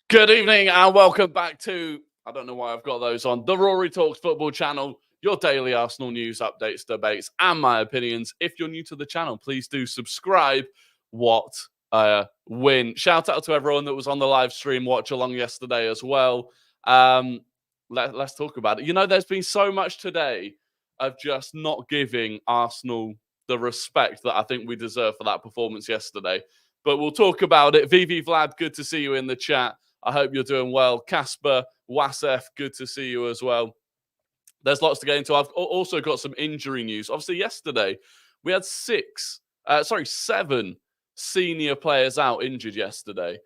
Good evening and welcome back to, I don't know why I've got those on, the Rory Talks Football channel, your daily Arsenal news, updates, debates, and my opinions. If you're new to the channel, please do subscribe. What a win. Shout out to everyone that was on the live stream watch along yesterday as well. Let's talk about it. You know, there's been so much today of just not giving Arsenal the respect that I think we deserve for that performance yesterday. But we'll talk about it. VV Vlad, good to see you in the chat. I hope you're doing well. Casper, Wasef, good to see you as well. There's lots to get into. I've also got some injury news. Obviously, yesterday, we had seven senior players out injured yesterday.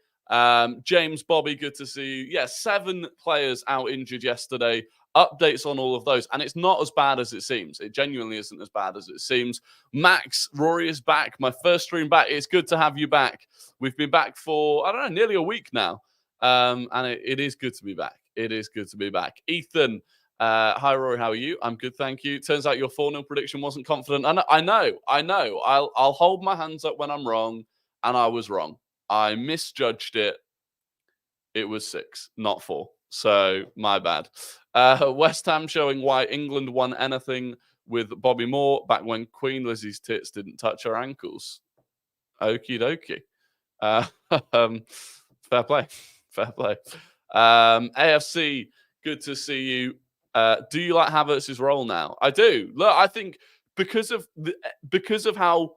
James, Bobby, good to see you. Yeah, 7 players out injured yesterday. Updates on all of those. And it's not as bad as it seems. It genuinely isn't as bad as it seems. Max, Rory is back. My first stream back. It's good to have you back. We've been back for, I don't know, nearly a week now. And it is good to be back. It is good to be back. Ethan, hi, Rory. How are you? I'm good, thank you. Turns out your 4-0 prediction wasn't confident. I know. I'll hold my hands up when I'm wrong, and I was wrong. I misjudged it. It was 6, not 4. So, my bad. West Ham showing why England won anything with Bobby Moore back when Queen Lizzie's tits didn't touch her ankles. Okie dokie. Fair play. Fair play. AFC, good to see you. Do you like Havertz's role now? I do. Look, I think because of how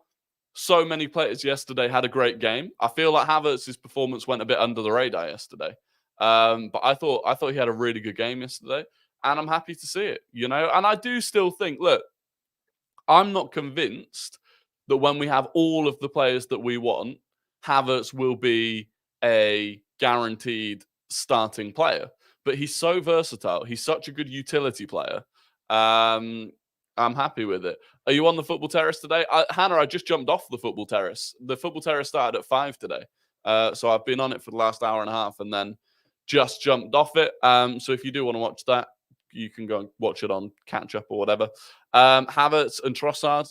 so many players yesterday had a great game, I feel like Havertz's performance went a bit under the radar yesterday. But I thought he had a really good game yesterday, and I'm happy to see it. You know, and I do still think, look, I'm not convinced that when we have all of the players that we want, Havertz will be a guaranteed starting player. But he's so versatile. He's such a good utility player. I'm happy with it. Are you on the football terrace today? Hannah, I just jumped off the football terrace. The football terrace started at 5 today. So I've been on it for the last hour and a half and then just jumped off it. So if you do want to watch that, you can go and watch it on catch up or whatever. Havertz and Trossard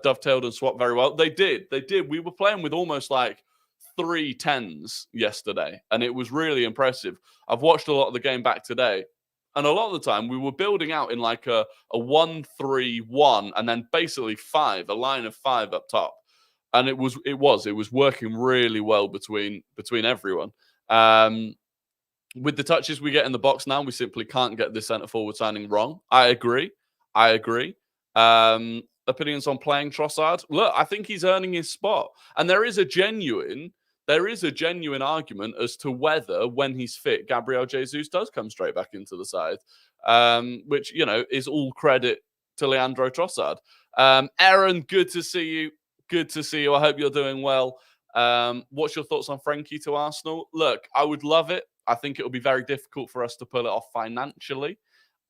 dovetailed and swapped very well. They did. We were playing with almost like 3 10s yesterday, and it was really impressive. I've watched a lot of the game back today, and a lot of the time we were building out in like a 1-3-1 and then basically 5, a line of 5 up top, and it was working really well between everyone. With the touches we get in the box now, we simply can't get this centre forward signing wrong. I agree. Opinions on playing Trossard? Look, I think he's earning his spot, and there is a genuine argument as to whether, when he's fit, Gabriel Jesus does come straight back into the side, which, you know, is all credit to Leandro Trossard. Aaron, good to see you. Good to see you. I hope you're doing well. What's your thoughts on Frenkie to Arsenal? Look, I would love it. I think it will be very difficult for us to pull it off financially.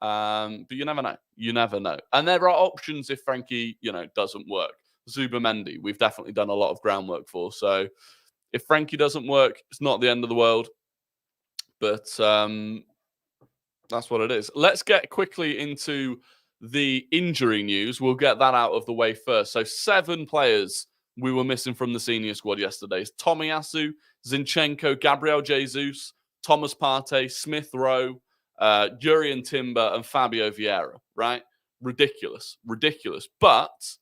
But you never know. You never know. And there are options if Frenkie, you know, doesn't work. Zubimendi, we've definitely done a lot of groundwork for. So if Frenkie doesn't work, it's not the end of the world. But that's what it is. Let's get quickly into the injury news. We'll get that out of the way first. So 7 players we were missing from the senior squad yesterday. Tomiyasu, Zinchenko, Gabriel Jesus, Thomas Partey, Smith Rowe, Jurriën Timber, and Fabio Vieira, right? Ridiculous. But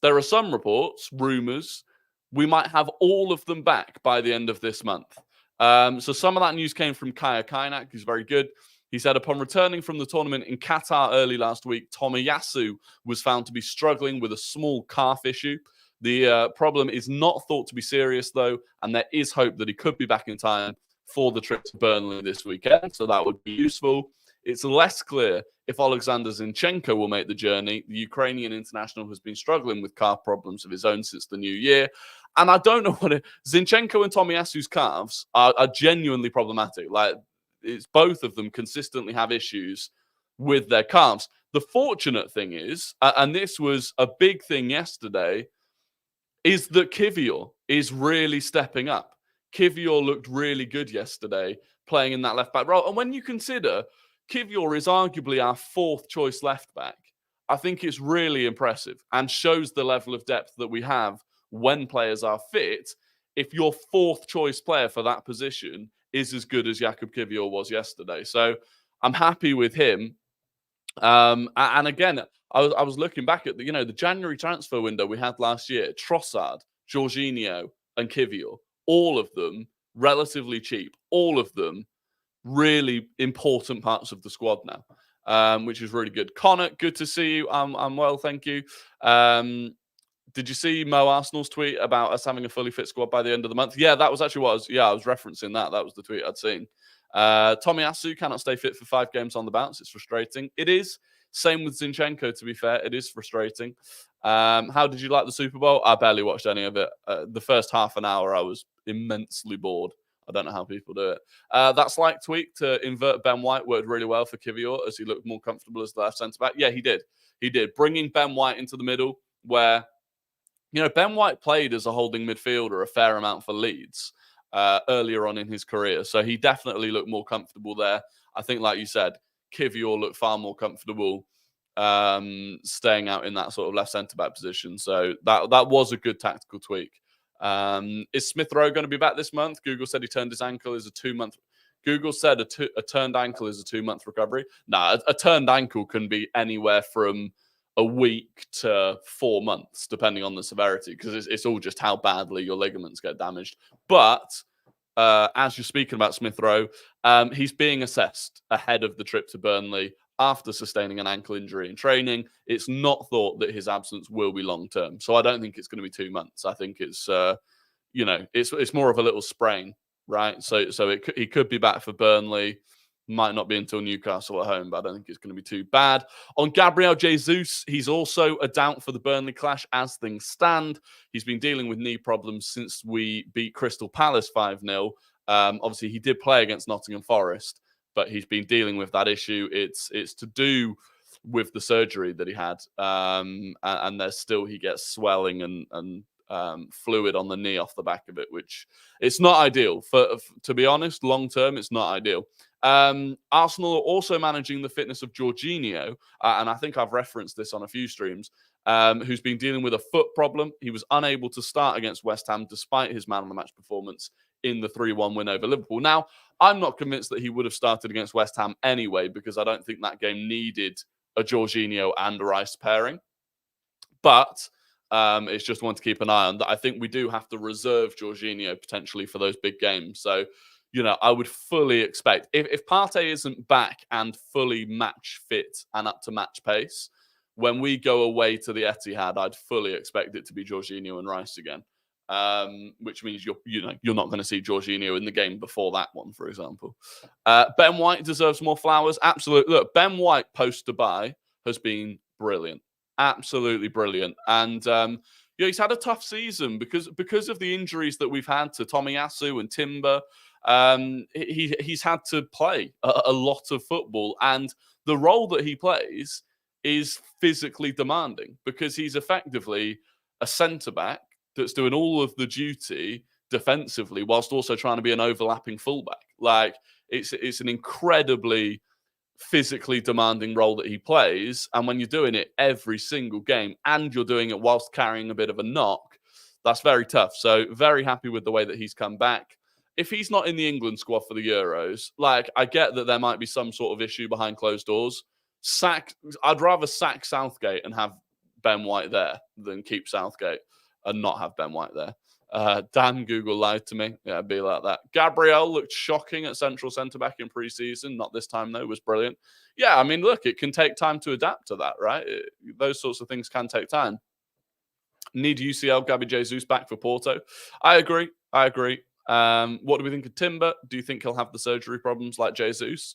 there are some reports, rumours, we might have all of them back by the end of this month. So some of that news came from Kaya Kainak, who's very good. He said, upon returning from the tournament in Qatar early last week, Tomiyasu was found to be struggling with a small calf issue. The problem is not thought to be serious, though, and there is hope that he could be back in time for the trip to Burnley this weekend, so that would be useful. It's less clear if Alexander Zinchenko will make the journey. The Ukrainian international has been struggling with calf problems of his own since the new year, and I don't know Zinchenko and Tomiyasu's calves are genuinely problematic. Like, it's both of them consistently have issues with their calves. The fortunate thing is, and this was a big thing yesterday, is that Kivior is really stepping up. Kivior looked really good yesterday, playing in that left-back role. And when you consider Kivior is arguably our 4th choice left-back, I think it's really impressive and shows the level of depth that we have when players are fit if your fourth choice player for that position is as good as Jakub Kiwior was yesterday. So I'm happy with him. And again, I was looking back at the January transfer window we had last year. Trossard, Jorginho, and Kiwior, all of them relatively cheap. All of them really important parts of the squad now, which is really good. Connor, good to see you. I'm well, thank you. Did you see Mo Arsenal's tweet about us having a fully fit squad by the end of the month? Yeah, that was actually what I was referencing that. That was the tweet I'd seen. Tomiyasu cannot stay fit for 5 games on the bounce. It's frustrating. It is. Same with Zinchenko, to be fair. It is frustrating. How did you like the Super Bowl? I barely watched any of it. The first half an hour, I was immensely bored. I don't know how people do it. That slight tweak to invert Ben White worked really well for Kiwior as he looked more comfortable as the left centre-back. Yeah, he did. He did. Bringing Ben White into the middle where, Ben White played as a holding midfielder a fair amount for Leeds earlier on in his career. So he definitely looked more comfortable there. I think, like you said, Kiwior looked far more comfortable staying out in that sort of left centre-back position. So that was a good tactical tweak. Is Smith Rowe going to be back this month? Google said he turned his ankle is a 2-month. Google said a turned ankle is a 2-month recovery. A turned ankle can be anywhere from a week to 4 months, depending on the severity, because it's all just how badly your ligaments get damaged. But as you're speaking about Smith Rowe, he's being assessed ahead of the trip to Burnley after sustaining an ankle injury in training. It's not thought that his absence will be long term, so I don't think it's going to be 2 months. I think it's it's more of a little sprain, right? So he could be back for Burnley. Might not be until Newcastle at home, but I don't think it's going to be too bad. On Gabriel Jesus, he's also a doubt for the Burnley clash as things stand. He's been dealing with knee problems since we beat Crystal Palace 5-0. Obviously, he did play against Nottingham Forest, but he's been dealing with that issue. It's to do with the surgery that he had, and there's still he gets swelling and fluid on the knee off the back of it, which it's not ideal. To be honest, long term, it's not ideal. Arsenal are also managing the fitness of Jorginho, and I think I've referenced this on a few streams, who's been dealing with a foot problem. He was unable to start against West Ham despite his man of the match performance in the 3-1 win over Liverpool. Now, I'm not convinced that he would have started against West Ham anyway, because I don't think that game needed a Jorginho and Rice pairing. But it's just one to keep an eye on. That I think we do have to reserve Jorginho potentially for those big games. So, I would fully expect if Partey isn't back and fully match fit and up to match pace, when we go away to the Etihad, I'd fully expect it to be Jorginho and Rice again. Which means you're not going to see Jorginho in the game before that one, for example. Ben White deserves more flowers. Absolutely. Look, Ben White post Dubai has been brilliant. Absolutely brilliant. And he's had a tough season because of the injuries that we've had to Tomiyasu and Timber. He's had to play a lot of football, and the role that he plays is physically demanding because he's effectively a centre-back that's doing all of the duty defensively whilst also trying to be an overlapping fullback. Like, it's an incredibly physically demanding role that he plays, and when you're doing it every single game and you're doing it whilst carrying a bit of a knock, that's very tough. So very happy with the way that he's come back. If he's not in the England squad for the Euros, I get that there might be some sort of issue behind closed doors. I'd rather sack Southgate and have Ben White there than keep Southgate and not have Ben White there. Damn, Google lied to me. Yeah, it'd be like that. Gabriel looked shocking at central centre-back in pre-season. Not this time, though. Was brilliant. Yeah, I mean, look, it can take time to adapt to that, right? Those sorts of things can take time. Need UCL Gabby Jesus back for Porto. I agree. What do we think of Timber? Do you think he'll have the surgery problems like Jesus?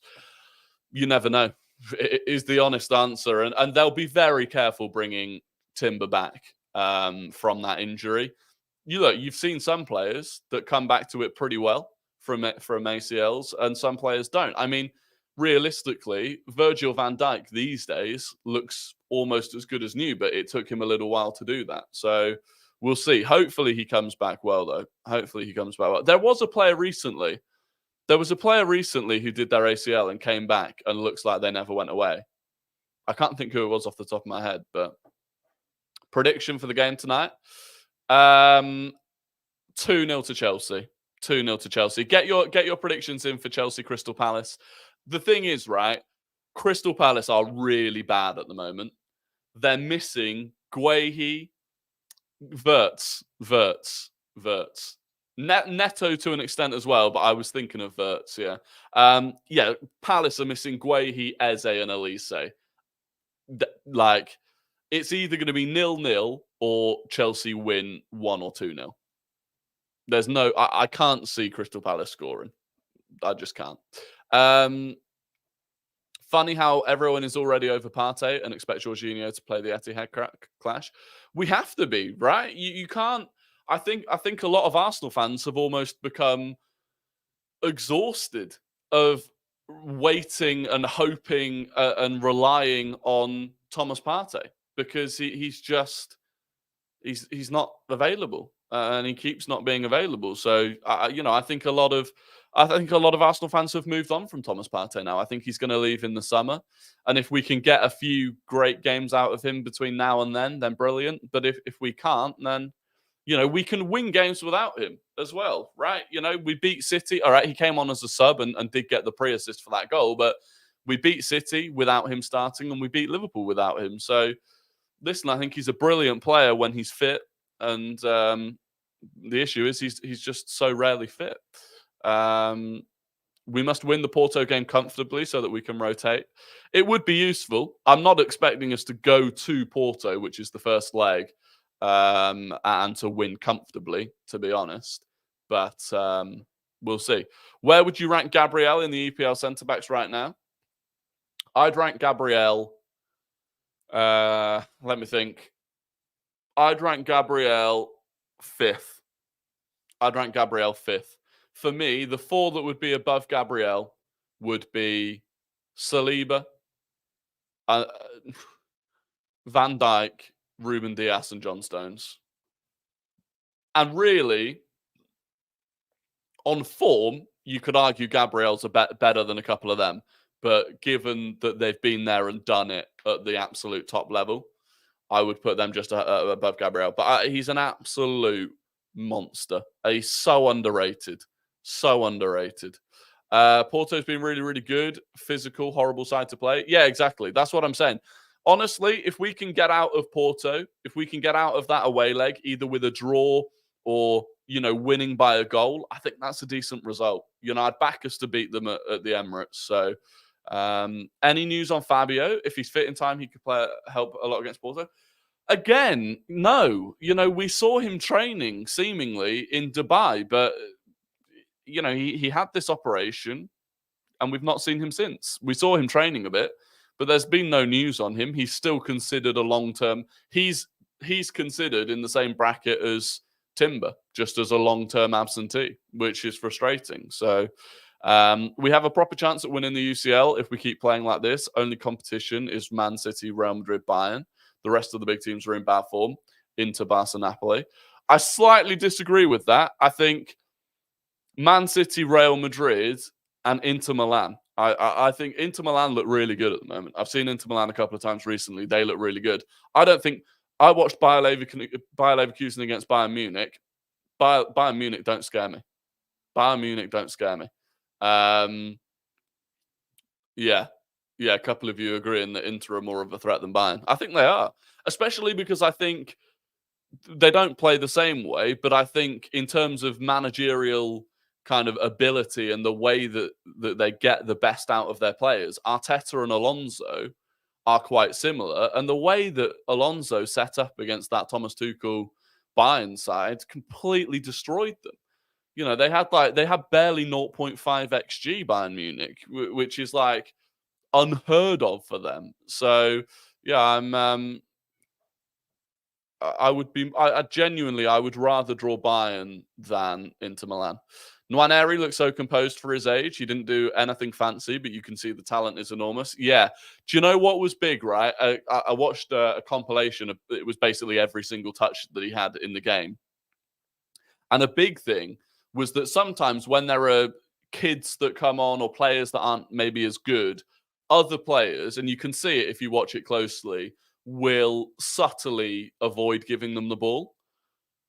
You never know. It is the honest answer. And they'll be very careful bringing Timber back from that injury. You've seen some players that come back to it pretty well from ACLs, and some players don't. I mean, realistically, Virgil van Dijk these days looks almost as good as new, but it took him a little while to do that. So we'll see. Hopefully he comes back well, though. Hopefully he comes back well. There was a player recently who did their ACL and came back and looks like they never went away. I can't think who it was off the top of my head, but prediction for the game tonight. 2-0 to Chelsea. 2-0 to Chelsea. Get your predictions in for Chelsea Crystal Palace. The thing is, right, Crystal Palace are really bad at the moment. They're missing Guehi, Verts. Neto to an extent as well, but I was thinking of Verts, yeah. Palace are missing Guehi, Eze, and Elise. Like, it's either going to be 0-0 or Chelsea win 1 or 2-0. There's no, I can't see Crystal Palace scoring. I just can't. Funny how everyone is already over Partey and expect Jorginho to play the Etihad clash. We have to be, right? You can't. I think a lot of Arsenal fans have almost become exhausted of waiting and hoping and relying on Thomas Partey because he's not available and he keeps not being available. So I think a lot of Arsenal fans have moved on from Thomas Partey now. I think he's going to leave in the summer, and if we can get a few great games out of him between now and then brilliant. But if we can't, then we can win games without him as well, right? We beat City. All right, he came on as a sub and did get the pre-assist for that goal, but we beat City without him starting, and we beat Liverpool without him. So listen, I think he's a brilliant player when he's fit, and the issue is he's just so rarely fit. We must win the Porto game comfortably so that we can rotate. It would be useful. I'm not expecting us to go to Porto, which is the first leg, and to win comfortably, to be honest. But we'll see. Where would you rank Gabriel in the EPL centre-backs right now? I'd rank Gabriel... let me think. I'd rank Gabriel 5th. For me, the 4 that would be above Gabriel would be Saliba, Van Dijk, Ruben Dias, and John Stones. And really, on form, you could argue Gabriel's better than a couple of them. But given that they've been there and done it at the absolute top level, I would put them just above Gabriel. But he's an absolute monster. He's so underrated. Porto's been really, really good. Physical, horrible side to play. Yeah, exactly. That's what I'm saying. Honestly, if we can get out of Porto, if we can get out of that away leg, either with a draw or, winning by a goal, I think that's a decent result. I'd back us to beat them at the Emirates. So any news on Fabio? If he's fit in time, he could help a lot against Porto. Again, no. We saw him training seemingly in Dubai, but he had this operation and we've not seen him since. We saw him training a bit, but there's been no news on him. He's still considered a long-term. He's considered in the same bracket as Timber, just as a long-term absentee, which is frustrating. So we have a proper chance at winning the UCL if we keep playing like this. Only competition is Man City, Real Madrid, Bayern. The rest of the big teams are in bad form. Inter, Barca, Napoli. I slightly disagree with that. I think Man City, Real Madrid, and Inter Milan. I think Inter Milan look really good at the moment. I've seen Inter Milan a couple of times recently. They look really good. I watched Bayer Leverkusen against Bayern Munich. Bayern Munich don't scare me. Yeah, a couple of you agreeing that Inter are more of a threat than Bayern. I think they are, especially because I think they don't play the same way, but I think in terms of managerial kind of ability and the way that they get the best out of their players, Arteta and Alonso are quite similar. And the way that Alonso set up against that Thomas Tuchel Bayern side completely destroyed them. They had barely 0.5 XG Bayern Munich, which is like unheard of for them. So yeah, I would rather draw Bayern than Inter Milan. Nwaneri looks so composed for his age. He didn't do anything fancy, but you can see the talent is enormous. Yeah. Do you know what was big, right? I watched a compilation. It was basically every single touch that he had in the game. And a big thing was that sometimes when there are kids that come on or players that aren't maybe as good, other players, and you can see it if you watch it closely, will subtly avoid giving them the ball.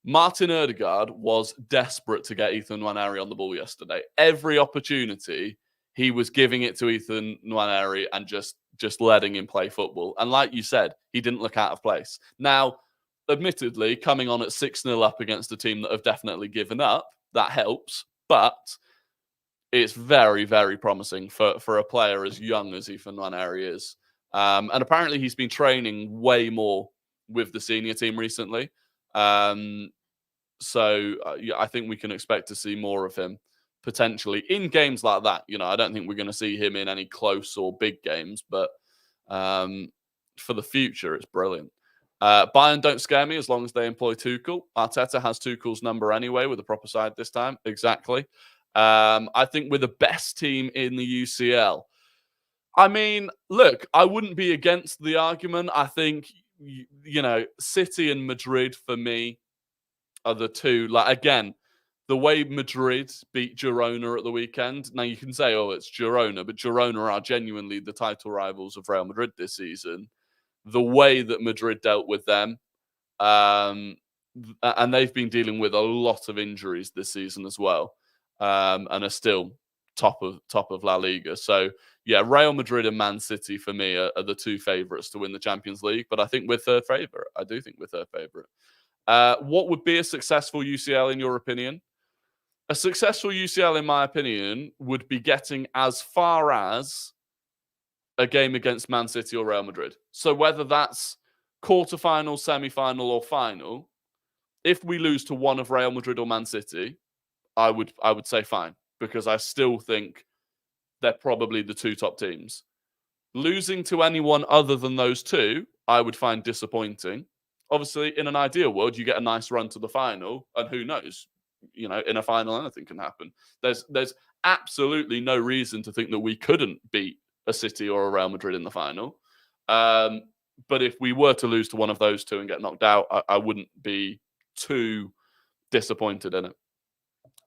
Martin Odegaard was desperate to get Ethan Nwaneri on the ball yesterday. Every opportunity, he was giving it to Ethan Nwaneri and just letting him play football. And like you said, he didn't look out of place. Now, admittedly, coming on at 6-0 up against a team that have definitely given up, that helps. But it's very, very promising for a player as young as Ethan Nwaneri is. And apparently he's been training way more with the senior team recently. So I think we can expect to see more of him potentially in games like that. I don't think we're going to see him in any close or big games, but for the future, it's brilliant. Bayern don't scare me as long as they employ Tuchel. Arteta has Tuchel's number anyway with the proper side this time. Exactly. I think we're the best team in the UCL. I mean, look, I wouldn't be against the argument. I think, City and Madrid for me are the two. Like, again, the way Madrid beat Girona at the weekend. Now, you can say, oh, it's Girona, but Girona are genuinely the title rivals of Real Madrid this season. The way that Madrid dealt with them, and they've been dealing with a lot of injuries this season as well, and are still top of La Liga. So, yeah, Real Madrid and Man City for me are the two favourites to win the Champions League, but I think we're third favourite. I do think we're third favourite. What would be a successful UCL in your opinion? A successful UCL, in my opinion, would be getting as far as a game against Man City or Real Madrid. So whether that's quarterfinal, semi-final, or final, if we lose to one of Real Madrid or Man City, I would say fine, because I still think they're probably the two top teams. Losing to anyone other than those two, I would find disappointing. Obviously, in an ideal world, you get a nice run to the final, and who knows? In a final, anything can happen. There's absolutely no reason to think that we couldn't beat a City or a Real Madrid in the final. But if we were to lose to one of those two and get knocked out, I wouldn't be too disappointed in it.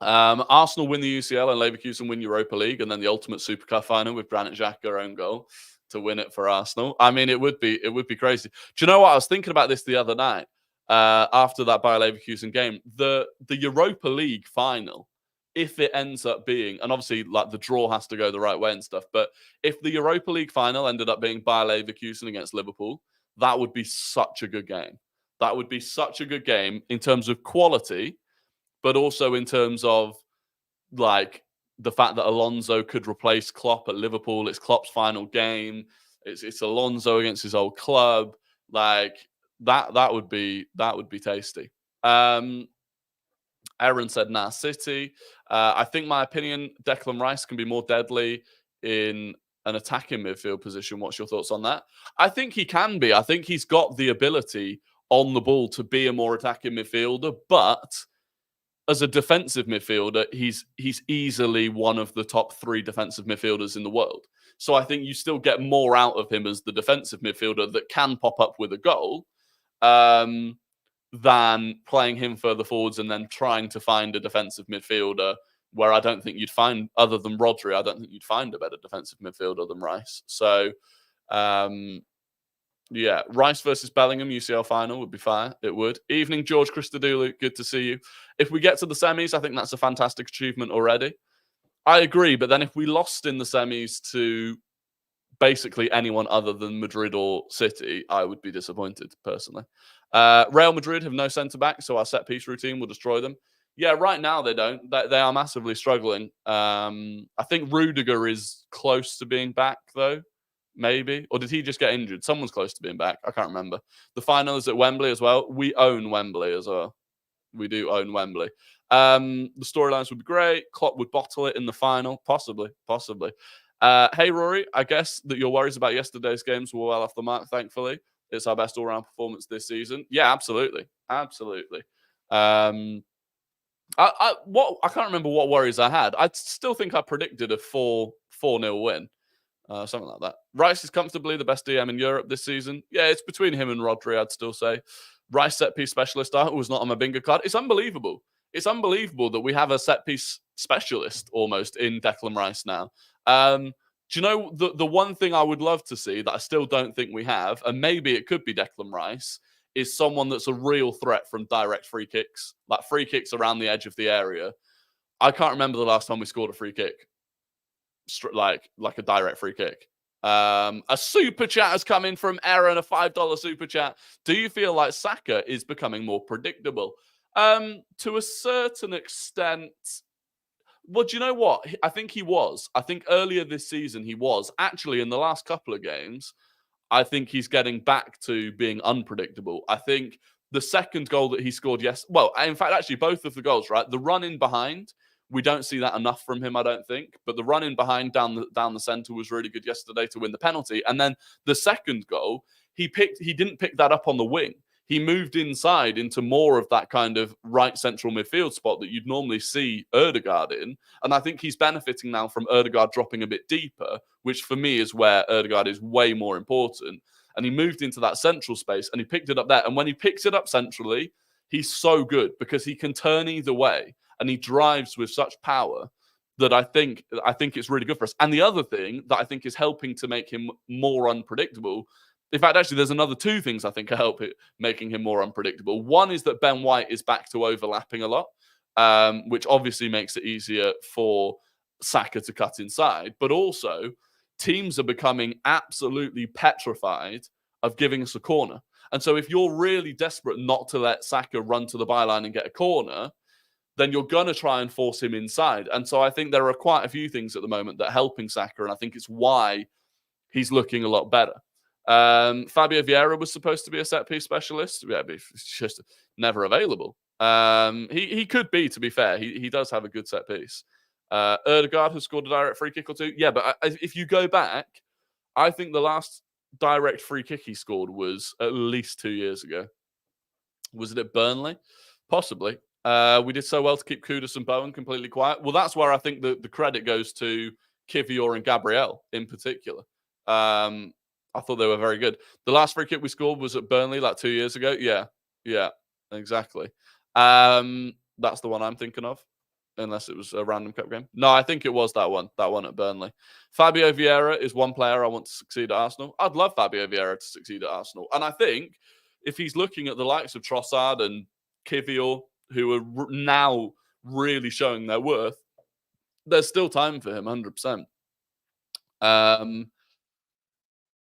Arsenal win the UCL and Leverkusen win Europa League, and then the ultimate Super Cup final with Granit Xhaka own goal to win it for Arsenal. I mean, it would be crazy. Do you know what? I was thinking about this the other night after that Bayer Leverkusen game. The Europa League final, if it ends up being, and obviously like the draw has to go the right way and stuff, but if the Europa League final ended up being Bayer Leverkusen against Liverpool, that would be such a good game. That would be such a good game in terms of quality, but also in terms of like the fact that Alonso could replace Klopp at Liverpool. It's Klopp's final game. It's Alonso against his old club. Like that would be tasty. Aaron said, nah, City. I think my opinion, Declan Rice can be more deadly in an attacking midfield position. What's your thoughts on that? I think he can be. I think he's got the ability on the ball to be a more attacking midfielder, but as a defensive midfielder, he's easily one of the top 3 defensive midfielders in the world. So I think you still get more out of him as the defensive midfielder that can pop up with a goal than playing him further forwards and then trying to find a defensive midfielder where I don't think you'd find, other than Rodri, I don't think you'd find a better defensive midfielder than Rice. So, yeah, Rice versus Bellingham UCL final would be fire. It would. Evening, George Christodoulou. Good to see you. If we get to the semis, I think that's a fantastic achievement already. I agree, but then if we lost in the semis to basically anyone other than Madrid or City, I would be disappointed, personally. Real Madrid have no centre-back, so our set-piece routine will destroy them. Yeah, right now they don't. They are massively struggling. I think Rudiger is close to being back, though. Maybe. Or did he just get injured? Someone's close to being back. I can't remember. The final is at Wembley as well. We own Wembley as well. We do own Wembley. The storylines would be great. Klopp would bottle it in the final. Possibly. Hey, Rory, I guess that your worries about yesterday's games were well off the mark, thankfully. It's our best all-round performance this season. Yeah, absolutely. I can't remember what worries I had. I still think I predicted a 4-0 win. Something like that. Rice is comfortably the best DM in Europe this season. Yeah, it's between him and Rodri, I'd still say. Rice set-piece specialist was not on my bingo card. It's unbelievable. It's unbelievable that we have a set-piece specialist almost in Declan Rice now. Do you know the one thing I would love to see that I still don't think we have, and maybe it could be Declan Rice, is someone that's a real threat from direct free kicks, like free kicks around the edge of the area. I can't remember the last time we scored a free kick, like a direct free kick. A super chat has come in from Aaron, a $5 super chat. Do you feel like Saka is becoming more predictable? To a certain extent. Well, do you know what? I think he was. I think earlier this season he was. Actually, in the last couple of games, I think he's getting back to being unpredictable. I think the second goal that he scored, well, in fact, actually, both of the goals, right? The run in behind, we don't see that enough from him, I don't think. But the run in behind down the centre was really good yesterday to win the penalty. And then the second goal, he didn't pick that up on the wing. He moved inside into more of that kind of right central midfield spot that you'd normally see Ødegaard in. And I think he's benefiting now from Ødegaard dropping a bit deeper, which for me is where Ødegaard is way more important. And he moved into that central space and he picked it up there. And when he picks it up centrally, he's so good because he can turn either way and he drives with such power that I think it's really good for us. And the other thing that I think is helping to make him more unpredictable, in fact, actually, there's another two things I think help it making him more unpredictable. One is that Ben White is back to overlapping a lot, which obviously makes it easier for Saka to cut inside. But also, teams are becoming absolutely petrified of giving us a corner. And so if you're really desperate not to let Saka run to the byline and get a corner, then you're going to try and force him inside. And so I think there are quite a few things at the moment that are helping Saka, and I think it's why he's looking a lot better. Fabio Vieira was supposed to be a set-piece specialist. Yeah, but it's just never available. He could be, to be fair. He does have a good set-piece. Ødegaard has scored a direct free kick or two. Yeah, but if you go back, I think the last direct free kick he scored was at least 2 years ago. Was it at Burnley? Possibly. We did so well to keep Kudus and Bowen completely quiet. Well, that's where I think the credit goes to Kivior and Gabriel in particular. I thought they were very good. The last free kick we scored was at Burnley like 2 years ago. Yeah, exactly. That's the one I'm thinking of, unless it was a random cup game. No, I think it was that one at Burnley. Fabio Vieira is one player I want to succeed at Arsenal. I'd love Fabio Vieira to succeed at Arsenal. And I think if he's looking at the likes of Trossard and Kivior, who are now really showing their worth, there's still time for him, 100%.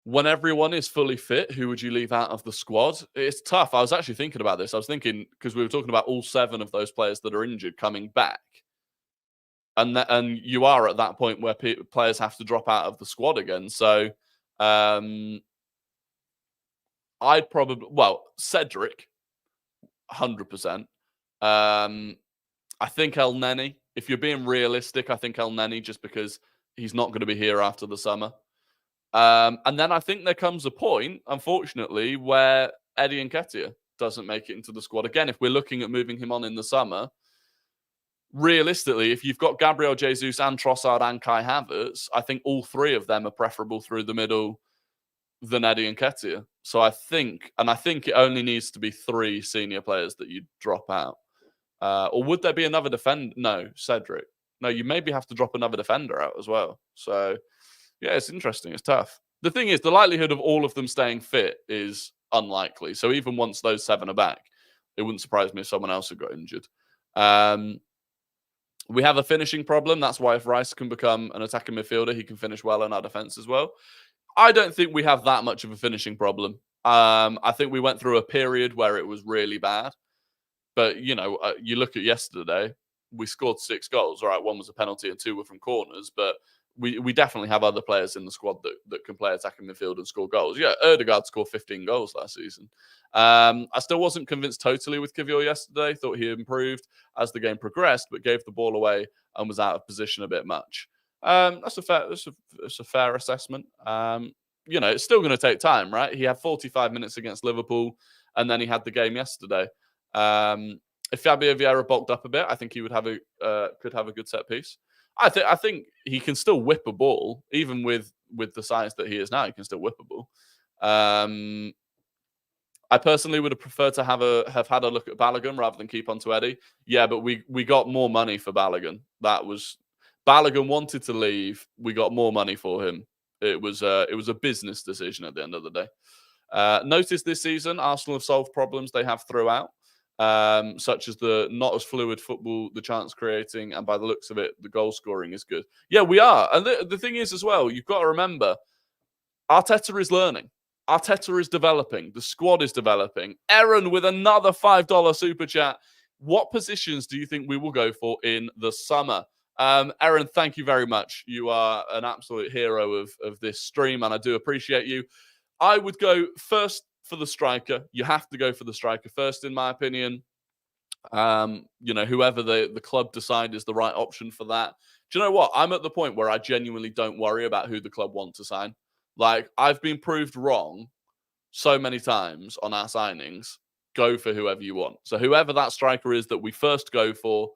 When everyone is fully fit, who would you leave out of the squad? It's tough. I was actually thinking about this. I was thinking, because we were talking about all 7 of those players that are injured coming back. And you are at that point where players have to drop out of the squad again. So I'd probably, Cedric, 100%. I think El Neni, if you're being realistic, I think El Neni, just because he's not going to be here after the summer. And then I think there comes a point, unfortunately, where Eddie Nketiah doesn't make it into the squad. Again, if we're looking at moving him on in the summer, realistically, if you've got Gabriel Jesus and Trossard and Kai Havertz, I think all 3 of them are preferable through the middle than Eddie Nketiah. So I think it only needs to be 3 senior players that you drop out. Or would there be another defender? No, Cedric. No, you maybe have to drop another defender out as well. So yeah, it's interesting. It's tough. The thing is, the likelihood of all of them staying fit is unlikely. So even once those 7 are back, it wouldn't surprise me if someone else had got injured. We have a finishing problem. That's why if Rice can become an attacking midfielder, he can finish well in our defense as well. I don't think we have that much of a finishing problem. I think we went through a period where it was really bad. But, you look at yesterday, we scored 6 goals. All right, 1 was a penalty and 2 were from corners. But we definitely have other players in the squad that can play attacking midfield and score goals. Yeah, Ødegaard scored 15 goals last season. I still wasn't convinced totally with Kivior yesterday. Thought he improved as the game progressed, but gave the ball away and was out of position a bit much. That's a fair assessment. It's still going to take time, right? He had 45 minutes against Liverpool, and then he had the game yesterday. If Fabio Vieira bulked up a bit, I think he would could have a good set piece. I think he can still whip a ball, even with the size that he is now. He can still whip a ball. I personally would have preferred to have had a look at Balogun rather than keep on to Eddie. Yeah, but we got more money for Balogun. Balogun wanted to leave. We got more money for him. It was a business decision at the end of the day. Notice this season, Arsenal have solved problems they have throughout, such as the not as fluid football, the chance creating, and by the looks of it, the goal scoring is good. Yeah, we are. And the thing is as well, you've got to remember, Arteta is learning. Arteta is developing. The squad is developing. Aaron with another $5 super chat. What positions do you think we will go for in the summer? Aaron, thank you very much. You are an absolute hero of this stream, and I do appreciate you. I would go first for the striker. You have to go for the striker first, in my opinion. Whoever the club decide is the right option for that. Do you know what? I'm at the point where I genuinely don't worry about who the club want to sign. Like, I've been proved wrong so many times on our signings. Go for whoever you want. So whoever that striker is that we first go for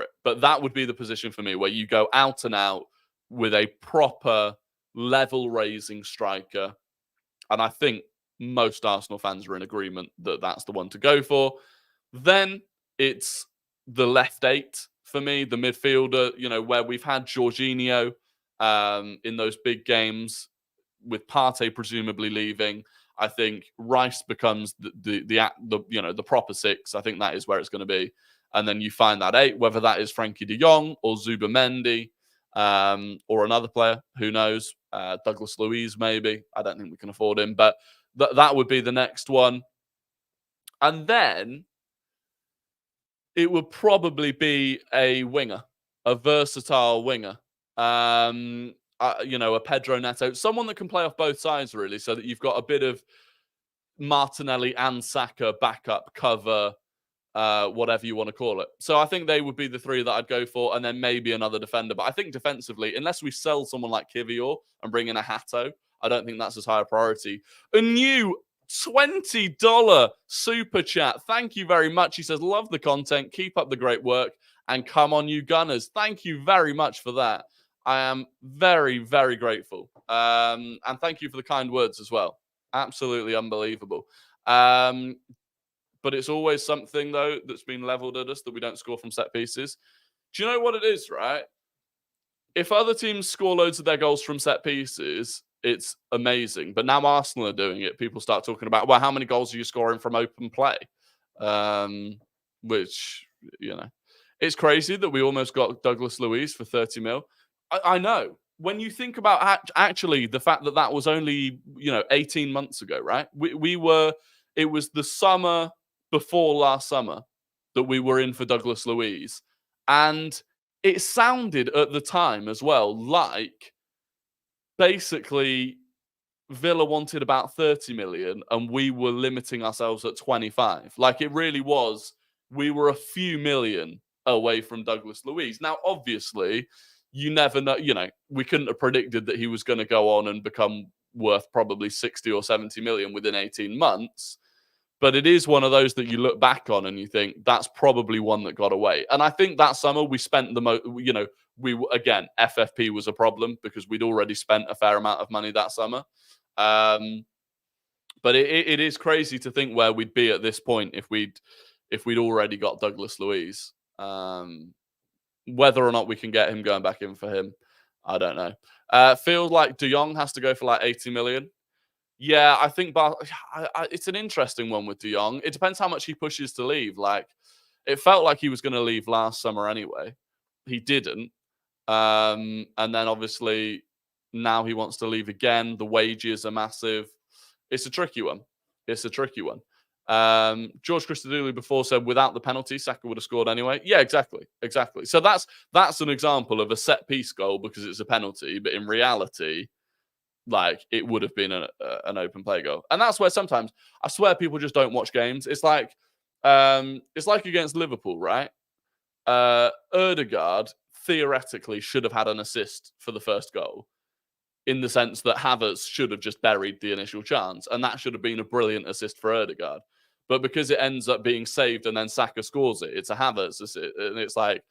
it. But that would be the position for me where you go out and out with a proper level-raising striker. And I think most Arsenal fans are in agreement that that's the one to go for. Then it's the left eight for me, the midfielder, where we've had Jorginho in those big games with Partey presumably leaving. I think Rice becomes the proper six. I think that is where it's going to be. And then you find that eight, whether that is Frankie de Jong or Zubamendi or another player, who knows? Douglas Luiz, maybe. I don't think we can afford him, but that would be the next one. And then it would probably be a winger, a versatile winger. A Pedro Neto, someone that can play off both sides, really, so that you've got a bit of Martinelli and Saka backup cover, whatever you want to call it. So I think they would be the three that I'd go for, and then maybe another defender. But I think defensively, unless we sell someone like Kivior and bring in a Hato, I don't think that's as high a priority. A new $20 super chat. Thank you very much. He says, love the content. Keep up the great work. And come on, you Gunners. Thank you very much for that. I am very, very grateful. And thank you for the kind words as well. Absolutely unbelievable. But it's always something, though, that's been leveled at us that we don't score from set pieces. Do you know what it is, right? If other teams score loads of their goals from set pieces, it's amazing. But now Arsenal are doing it. People start talking about, well, how many goals are you scoring from open play? Which, it's crazy that we almost got Douglas Luiz for 30 mil. I know. When you think about actually the fact that was only, 18 months ago, right? It was the summer before last summer that we were in for Douglas Luiz. And it sounded at the time as well like basically Villa wanted about 30 million and we were limiting ourselves at 25. Like, it really was. We were a few million away from Douglas Luiz. Now, obviously, you never know. We couldn't have predicted that he was going to go on and become worth probably 60 or 70 million within 18 months. But it is one of those that you look back on and you think that's probably one that got away. And I think that summer we spent the most, again, FFP was a problem because we'd already spent a fair amount of money that summer. But it is crazy to think where we'd be at this point if we'd already got Douglas Luiz. Whether or not we can get him going back in for him, I don't know. Feels like De Jong has to go for like 80 million. Yeah, I think it's an interesting one with De Jong. It depends how much he pushes to leave. Like, it felt like he was going to leave last summer anyway. He didn't. And then obviously now he wants to leave again. The wages are massive. It's a tricky one. George Christodoulou before said without the penalty, Saka would have scored anyway. Yeah, exactly. So that's an example of a set piece goal because it's a penalty, but in reality, like, it would have been an open play goal. And that's where sometimes I swear people just don't watch games. It's like against Liverpool, right? Ødegaard theoretically should have had an assist for the first goal, in the sense that Havertz should have just buried the initial chance, and that should have been a brilliant assist for Ødegaard. But because it ends up being saved and then Saka scores it, it's a Havertz assist. And it's like,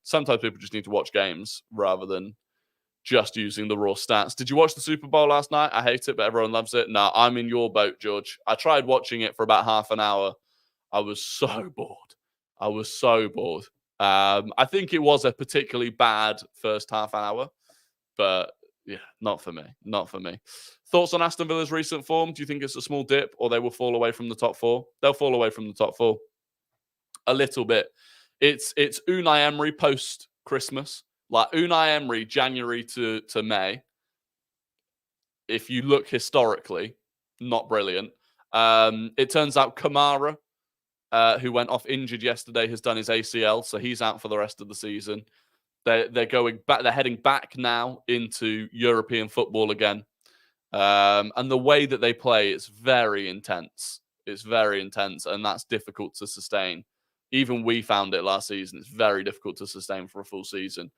sometimes people just need to watch games rather than just using the raw stats. Did you watch the Super Bowl last night? I hate it, but everyone loves it. No, I'm in your boat, George. I tried watching it for about half an hour. I was so bored. I think it was a particularly bad first half hour, but Yeah, not for me. Not for me. Thoughts on Aston Villa's recent form? Do you think it's a small dip or they will fall away from the top four? They'll fall away from the top four a little bit. It's Unai Emery post Christmas. Like Unai Emery, January to May. If you look historically, not brilliant. It turns out Kamara, who went off injured yesterday, has done his ACL, so he's out for the rest of the season. They're going back. They're heading back now into European football again, and the way that they play, it's very intense. It's very intense, and that's difficult to sustain. Even we found it last season. It's very difficult to sustain for a full season.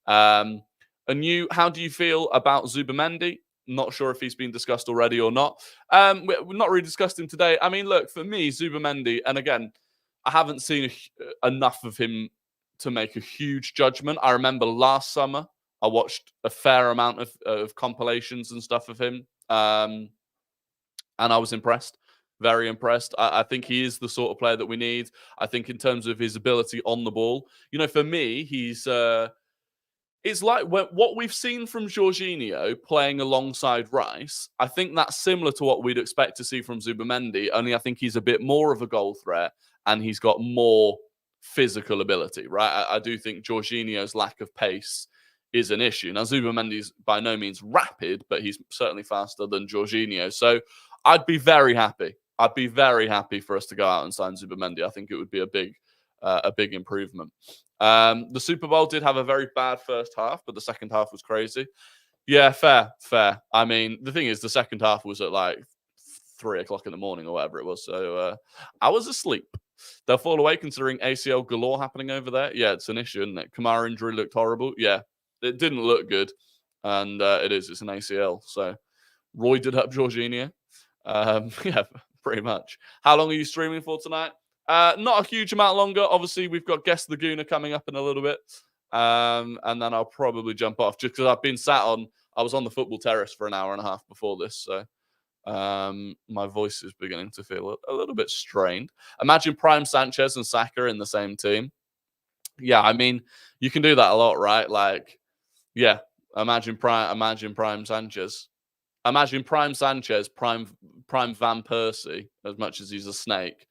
How do you feel about Zubimendi? Not sure if he's been discussed already or not. We're not really discussed him today. I mean, look, for me, Zubimendi, and again, I haven't seen enough of him to make a huge judgment. I remember last summer, I watched a fair amount of compilations and stuff of him, and I was impressed. Very impressed. I think he is the sort of player that we need. I think in terms of his ability on the ball, for me, he's... it's like what we've seen from Jorginho playing alongside Rice. I think that's similar to what we'd expect to see from Zubimendi, only I think he's a bit more of a goal threat and he's got more physical ability, right? I do think Jorginho's lack of pace is an issue. Now, Zubimendi's by no means rapid, but he's certainly faster than Jorginho. So I'd be very happy. I'd be very happy for us to go out and sign Zubimendi. I think it would be a big improvement. The Super Bowl did have a very bad first half, but the second half was crazy. Yeah, fair. I mean, the thing is, the second half was at like 3 o'clock in the morning or whatever it was. So I was asleep. They'll fall away considering ACL galore happening over there. Yeah, it's an issue, isn't it? Kamara injury looked horrible. Yeah, it didn't look good. And it's an ACL. So Roy did up Jorginho. Yeah, pretty much. How long are you streaming for tonight? Not a huge amount longer. Obviously, we've got Guest Laguna coming up in a little bit. And then I'll probably jump off just because I was on the football terrace for an hour and a half before this. So my voice is beginning to feel a little bit strained. Imagine Prime Sanchez and Saka in the same team. Yeah, I mean, you can do that a lot, right? Like, yeah, imagine Prime Sanchez. Imagine Prime Sanchez, Prime Van Persie, as much as he's a snake.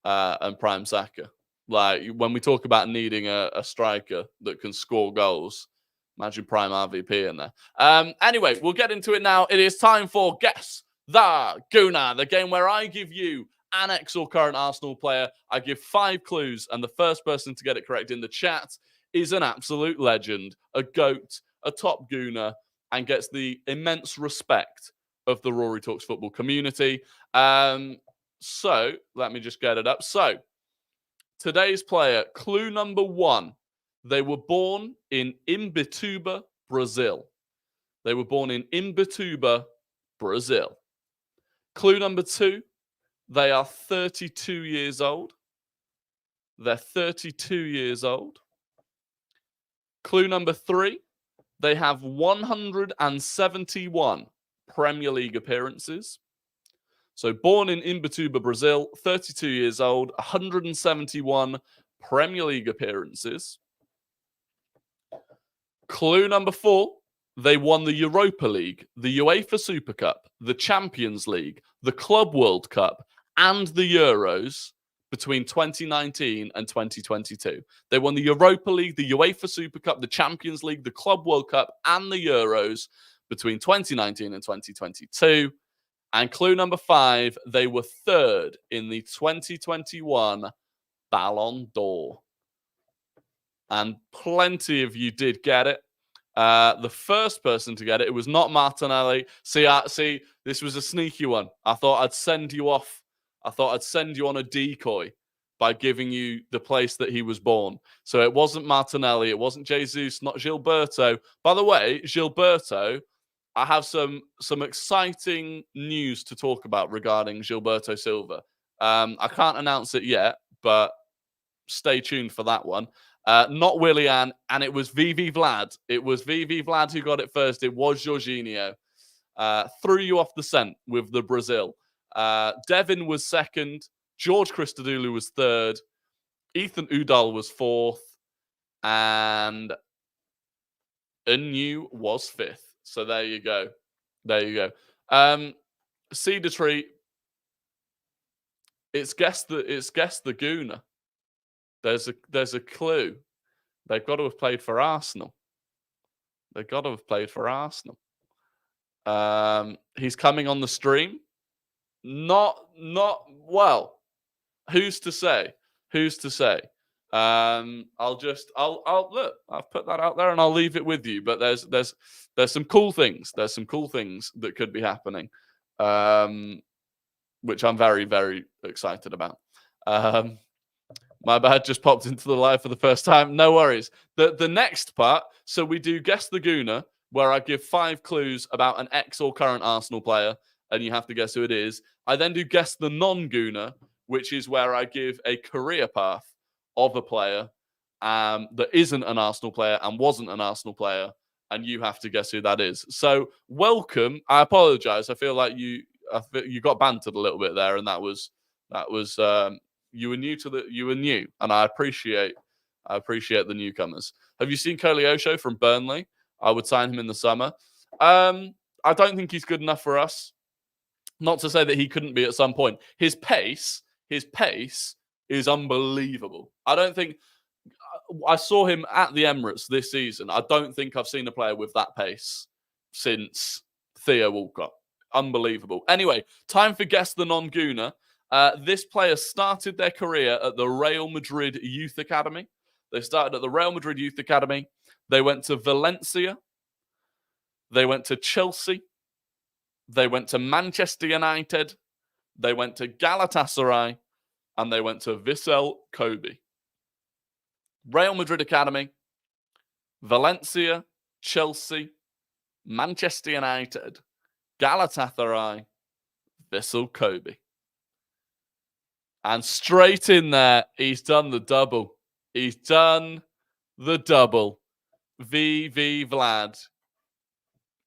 And Prime Saka. Like, when we talk about needing a striker that can score goals, imagine Prime RVP in there. Anyway, we'll get into it now. It is time for Guess the Guna, the game where I give you an ex or current Arsenal player. I give 5 clues, and the first person to get it correct in the chat is an absolute legend, a GOAT, a top Guna, and gets the immense respect of the Rory Talks Football community. So, let me just get it up. So, today's player, clue number 1. They were born in Imbituba, Brazil. They were born in Imbituba, Brazil. Clue number 2, they are 32 years old. They're 32 years old. Clue number 3, they have 171 Premier League appearances. So born in Imbituba, Brazil, 32 years old, 171 Premier League appearances. Clue number 4, they won the Europa League, the UEFA Super Cup, the Champions League, the Club World Cup, and the Euros between 2019 and 2022. They won the Europa League, the UEFA Super Cup, the Champions League, the Club World Cup, and the Euros between 2019 and 2022. And clue number 5, they were 3rd in the 2021 Ballon d'Or. And plenty of you did get it. The first person to get it, it was not Martinelli. See, this was a sneaky one. I thought I'd send you off. I thought I'd send you on a decoy by giving you the place that he was born. So it wasn't Martinelli. It wasn't Jesus, not Gilberto. By the way, Gilberto, I have some exciting news to talk about regarding Gilberto Silva. I can't announce it yet, but stay tuned for that one. Not Willian, and it was VV Vlad. It was VV Vlad who got it first. It was Jorginho. Threw you off the scent with the Brazil. Devin was 2nd. George Christodoulou was 3rd. Ethan Udall was 4th. And Anu was 5th. So there you go. There you go. Cedar Tree. It's guess the Gooner. There's a clue. They've got to have played for Arsenal. They've got to have played for Arsenal. He's coming on the stream. Not well. Who's to say? Who's to say? I'll look. I've put that out there and I'll leave it with you. But there's some cool things. There's some cool things that could be happening, which I'm very, very excited about. My bad, just popped into the live for the first time. No worries. The next part, so we do Guess the Gooner, where I give 5 clues about an ex or current Arsenal player, and you have to guess who it is. I then do Guess the Non-Gooner, which is where I give a career path of a player that isn't an Arsenal player and wasn't an Arsenal player, and you have to guess who that is. So welcome. I apologize. I feel like you got bantered a little bit there, and that was you were new, and I appreciate the newcomers. Have you seen Koleosho from Burnley? I would sign him in the summer. I don't think he's good enough for us. Not to say that he couldn't be at some point. His pace is unbelievable. I saw him at the Emirates this season. I don't think I've seen a player with that pace since Theo Walcott. Unbelievable. Anyway, time for Guess the Non-Gooner. This player started their career at the Real Madrid Youth Academy. They started at the Real Madrid Youth Academy. They went to Valencia. They went to Chelsea. They went to Manchester United. They went to Galatasaray. And they went to Vissel Kobe. Real Madrid Academy, Valencia, Chelsea, Manchester United, Galatasaray, Vissel Kobe. And straight in there, he's done the double. He's done the double. VV Vlad.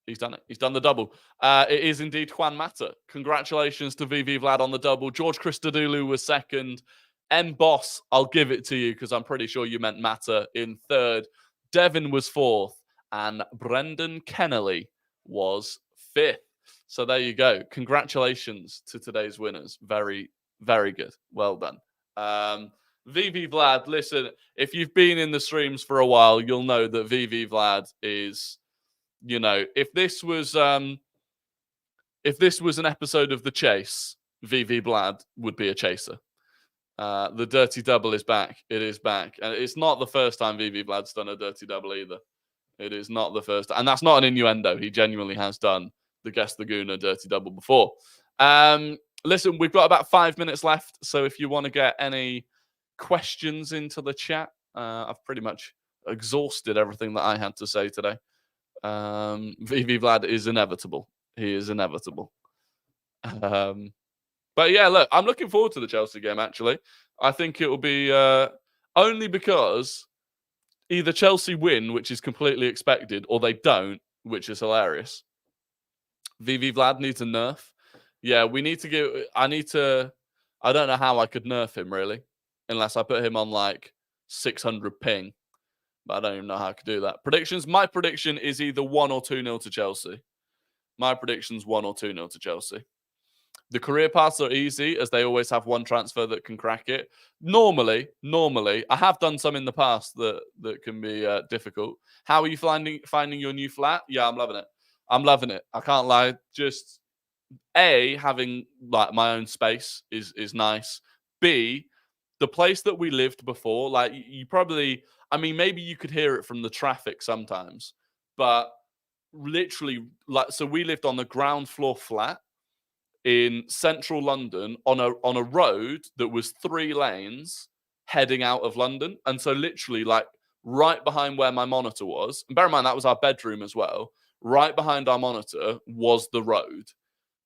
He's done it. He's done the double. It is indeed Juan Mata. Congratulations to VV Vlad on the double. George Christodoulou was second. M. Boss, I'll give it to you because I'm pretty sure you meant Mata in third. Devin was fourth. And Brendan Kennelly was fifth. So there you go. Congratulations to today's winners. Very, very good. Well done. VV Vlad, listen, if you've been in the streams for a while, you'll know that VV Vlad is, if this was an episode of The Chase, VV Vlad would be a chaser. The dirty double is back. It is back. And it's not the first time VV Vlad's done a dirty double either. It is not the first. And that's not an innuendo. He genuinely has done the Guess the Gooner dirty double before. Listen, we've got about 5 minutes left. So if you want to get any questions into the chat, I've pretty much exhausted everything that I had to say today. VV Vlad is inevitable. He is inevitable. But yeah, look, I'm looking forward to the Chelsea game, actually. I think it will be only because either Chelsea win, which is completely expected, or they don't, which is hilarious. VV Vlad needs a nerf. Yeah, we need to give... I don't know how I could nerf him, really, unless I put him on, 600 ping. But I don't even know how I could do that. Predictions? My prediction is either 1 or 2-0 to Chelsea. My prediction's 1 or 2-0 to Chelsea. The career paths are easy, as they always have one transfer that can crack it. Normally, I have done some in the past that can be difficult. How are you finding your new flat? Yeah, I'm loving it. I'm loving it. I can't lie. Just A, having my own space is nice. B, the place that we lived before, you probably, maybe you could hear it from the traffic sometimes, but literally, so we lived on the ground floor flat in central London on a road that was 3 lanes heading out of London. And so literally right behind where my monitor was, and bear in mind that was our bedroom as well, right behind our monitor was the road.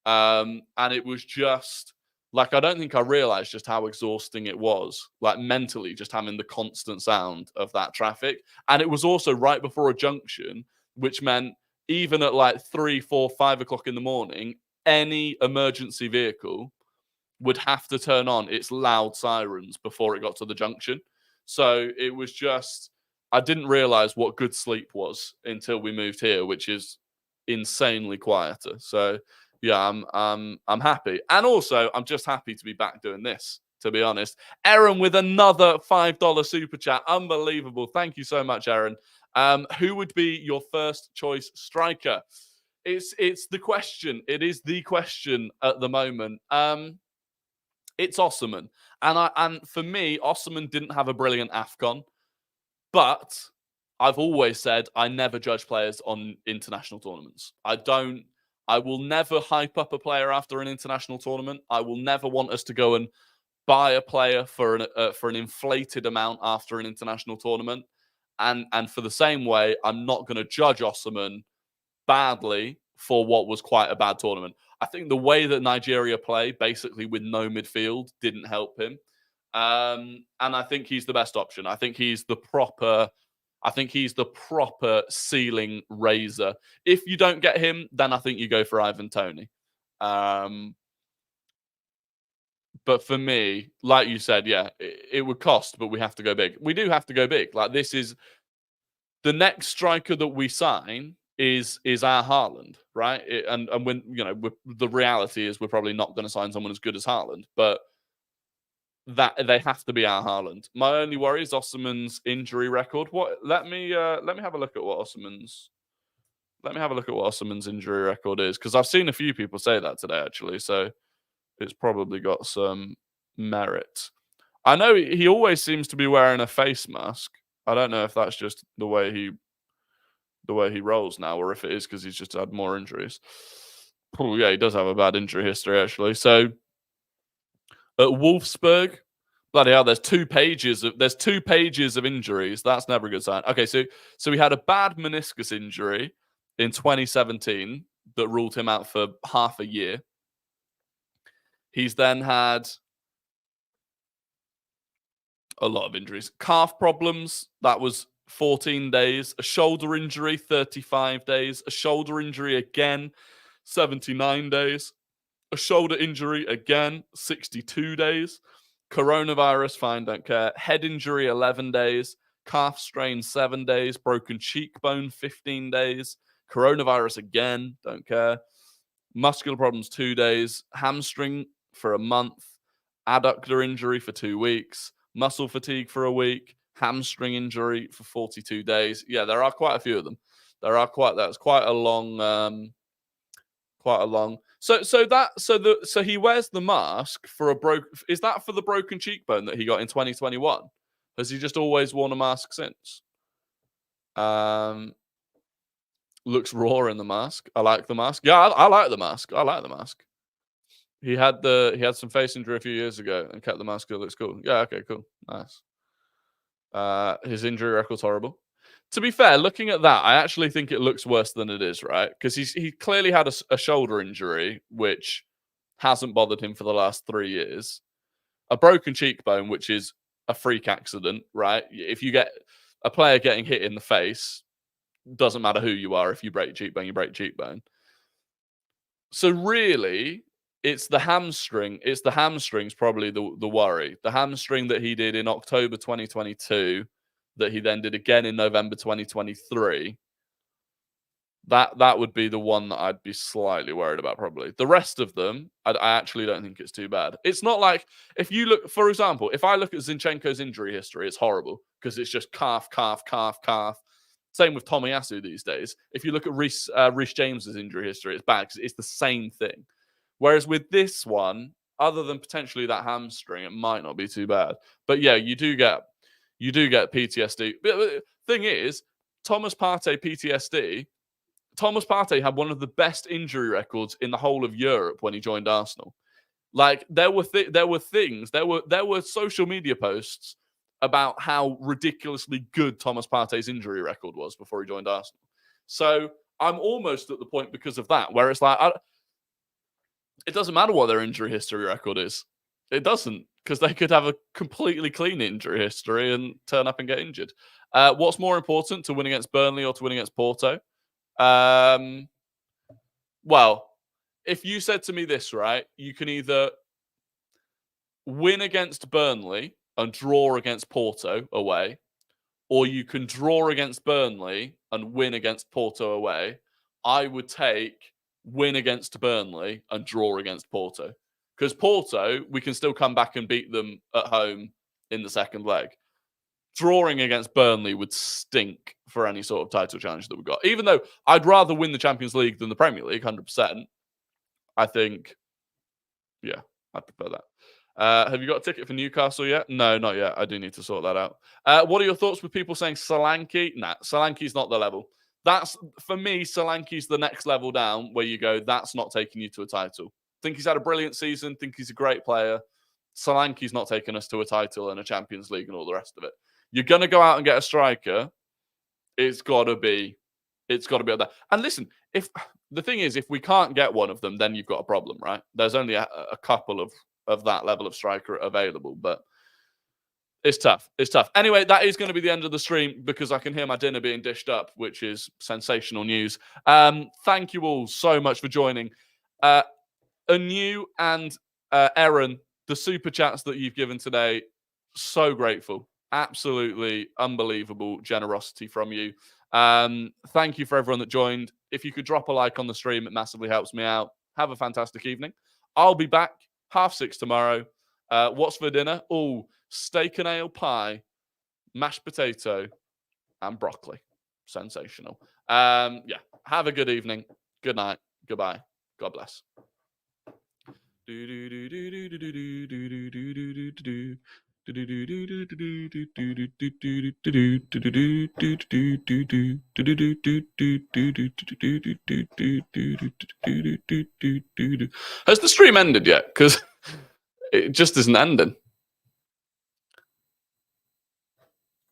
And it was just I don't think I realized just how exhausting it was, mentally, just having the constant sound of that traffic. And it was also right before a junction, which meant even at 3, 4, 5 o'clock in the morning, any emergency vehicle would have to turn on its loud sirens before it got to the junction. So it was just, I didn't realize what good sleep was until we moved here, which is insanely quieter. So yeah, I'm happy, and also I'm just happy to be back doing this. To be honest, Aaron with another $5 super chat, unbelievable. Thank you so much, Aaron. Who would be your first choice striker? It's the question. It is the question at the moment. It's Osimhen, and for me, Osimhen didn't have a brilliant AFCON, but I've always said I never judge players on international tournaments. I will never hype up a player after an international tournament. I will never want us to go and buy a player for an inflated amount after an international tournament. And for the same way, I'm not going to judge Osimhen badly for what was quite a bad tournament. I think the way that Nigeria play, basically with no midfield, didn't help him. And I think he's the best option. I think he's the proper ceiling raiser. If you don't get him, then I think you go for Ivan Toney. But for me, like you said, yeah, it would cost, but we have to go big. We do have to go big. Like, this is the next striker that we sign is our Haaland, right? And when the reality is we're probably not going to sign someone as good as Haaland, but that they have to be our Haaland. My only worry is Osimhen's injury record. Let me have a look at what Osimhen's injury record is, because I've seen a few people say that today actually, so it's probably got some merit. I know he always seems to be wearing a face mask. I don't know if that's just the way he rolls now, or if it is because he's just had more injuries. Oh yeah, he does have a bad injury history actually. So at Wolfsburg, bloody hell, there's two pages of injuries. That's never a good sign. Okay, so he had a bad meniscus injury in 2017 that ruled him out for half a year. He's then had a lot of injuries. Calf problems, that was 14 days. A shoulder injury, 35 days. A shoulder injury again, 79 days. A shoulder injury again, 62 days. Coronavirus, fine, don't care. Head injury, 11 days. Calf strain, 7 days. Broken cheekbone, 15 days. Coronavirus again, don't care. Muscular problems, 2 days. Hamstring for a month. Adductor injury for 2 weeks. Muscle fatigue for a week. Hamstring injury for 42 days. Yeah, there are quite a few of them. That's quite a long. So he wears the mask for a broken. Is that for the broken cheekbone that he got in 2021? Has he just always worn a mask since? Looks raw in the mask. I like the mask. Yeah, I like the mask. He had some face injury a few years ago and kept the mask. It looks cool. Yeah, okay, cool, nice. His injury record's horrible. To be fair, looking at that, I actually think it looks worse than it is, right? Because he clearly had a shoulder injury, which hasn't bothered him for the last 3 years. A broken cheekbone, which is a freak accident, right? If you get a player getting hit in the face, doesn't matter who you are. If you break your cheekbone, you break your cheekbone. So really, it's the hamstring. It's the hamstring's probably the worry. The hamstring that he did in October 2022, that he then did again in November 2023. That would be the one that I'd be slightly worried about, probably. The rest of them, I actually don't think it's too bad. It's not like, if you look, for example, if I look at Zinchenko's injury history, it's horrible because it's just calf. Same with Tomiyasu these days. If you look at Reece James's injury history, it's bad because it's the same thing. Whereas with this one, other than potentially that hamstring, it might not be too bad. But yeah, you do get PTSD. But the thing is, Thomas Partey PTSD. Thomas Partey had one of the best injury records in the whole of Europe when he joined Arsenal. Like, there were social media posts about how ridiculously good Thomas Partey's injury record was before he joined Arsenal. So I'm almost at the point because of that, where it's like, it doesn't matter what their injury history record is. It doesn't, because they could have a completely clean injury history and turn up and get injured. What's more important, to win against Burnley or to win against Porto? Well, if you said to me this, right, you can either win against Burnley and draw against Porto away, or you can draw against Burnley and win against Porto away. I would take win against Burnley and draw against Porto. Because Porto, we can still come back and beat them at home in the second leg. Drawing against Burnley would stink for any sort of title challenge that we've got. Even though I'd rather win the Champions League than the Premier League, 100%. I think, yeah, I'd prefer that. Have you got a ticket for Newcastle yet? No, not yet. I do need to sort that out. What are your thoughts with people saying Solanke? Nah, Solanke's not the level. That's, for me, Solanke's the next level down where you go, that's not taking you to a title. Think he's had a brilliant season. Think he's a great player. Solanke's not taking us to a title and a Champions League and all the rest of it. You're going to go out and get a striker. It's got to be up there. And listen, if the thing is, if we can't get one of them, then you've got a problem, right? There's only a couple of that level of striker available, but it's tough. It's tough. Anyway, that is going to be the end of the stream because I can hear my dinner being dished up, which is sensational news. Thank you all so much for joining. Anu and Erin, the super chats that you've given today, so grateful. Absolutely unbelievable generosity from you. Thank you for everyone that joined. If you could drop a like on the stream, it massively helps me out. Have a fantastic evening. I'll be back 6:30 tomorrow. What's for dinner? Oh, steak and ale pie, mashed potato, and broccoli. Sensational. Yeah. Have a good evening. Good night. Goodbye. God bless. Has the stream ended yet? Because it just isn't ending.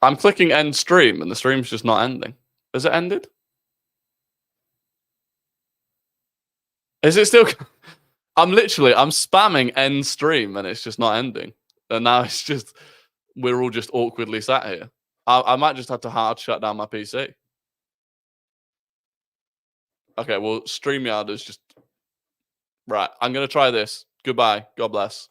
I'm clicking end stream and the stream's just not ending. Has it ended? Is it still? I'm spamming end stream and it's just not ending. And now it's just, we're all just awkwardly sat here. I might just have to hard shut down my PC. Okay, well, StreamYard is just... Right, I'm going to try this. Goodbye. God bless.